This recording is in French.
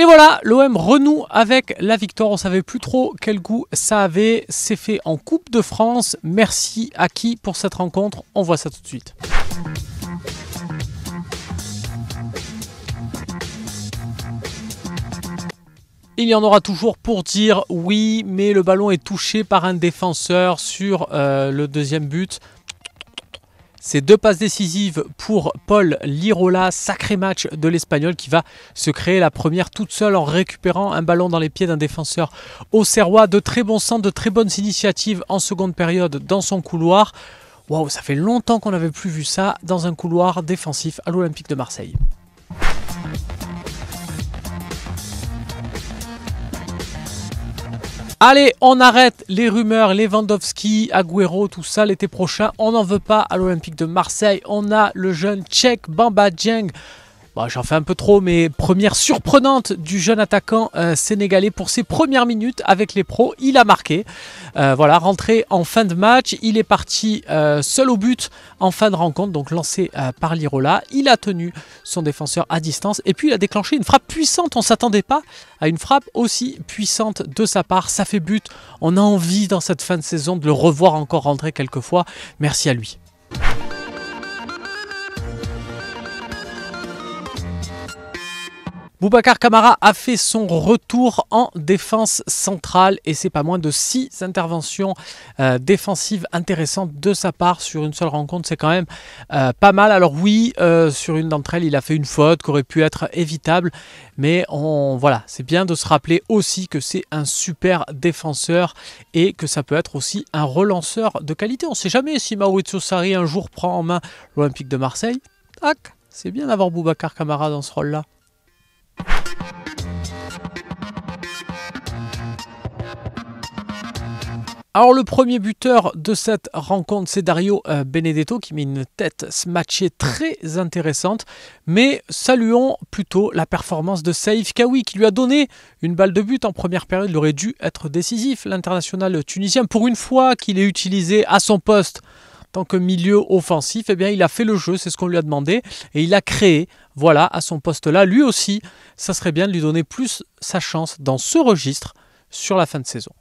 voilà, l'OM renoue avec la victoire. On ne savait plus trop quel goût ça avait. C'est fait en Coupe de France. Merci à qui pour cette rencontre? On voit ça tout de suite. Il y en aura toujours pour dire oui, mais le ballon est touché par un défenseur sur le deuxième but. C'est 2 passes décisives pour Paul Lirola, sacré match de l'Espagnol qui va se créer la première toute seule en récupérant un ballon dans les pieds d'un défenseur auxerrois. De très bons centres, de très bonnes initiatives en seconde période dans son couloir. Waouh, ça fait longtemps qu'on n'avait plus vu ça dans un couloir défensif à l'Olympique de Marseille. Allez, on arrête les rumeurs, Lewandowski, Agüero, tout ça l'été prochain. On n'en veut pas à l'Olympique de Marseille. On a le jeune Tchèque Bamba Dieng. Bon, j'en fais un peu trop, mais première surprenante du jeune attaquant sénégalais pour ses premières minutes avec les pros. Il a marqué. Voilà, rentré en fin de match. Il est parti seul au but en fin de rencontre, donc lancé par Lirola. Il a tenu son défenseur à distance et puis il a déclenché une frappe puissante. On ne s'attendait pas à une frappe aussi puissante de sa part. Ça fait but. On a envie dans cette fin de saison de le revoir encore rentrer quelques fois. Merci à lui. Boubacar Kamara a fait son retour en défense centrale et c'est pas moins de 6 interventions défensives intéressantes de sa part sur une seule rencontre. C'est quand même pas mal. Alors oui, sur une d'entre elles, il a fait une faute qui aurait pu être évitable. Mais voilà, c'est bien de se rappeler aussi que c'est un super défenseur et que ça peut être aussi un relanceur de qualité. On ne sait jamais si Maurizio Sarri un jour prend en main l'Olympique de Marseille. Tac, c'est bien d'avoir Boubacar Kamara dans ce rôle-là. Alors le premier buteur de cette rencontre, c'est Dario Benedetto qui met une tête matchée très intéressante. Mais saluons plutôt la performance de Saïf Kaoui qui lui a donné une balle de but en première période. Il aurait dû être décisif, l'international tunisien. Pour une fois qu'il est utilisé à son poste en tant que milieu offensif, eh bien, il a fait le jeu, c'est ce qu'on lui a demandé. Et il a créé, voilà, à son poste-là. Lui aussi, ça serait bien de lui donner plus sa chance dans ce registre sur la fin de saison.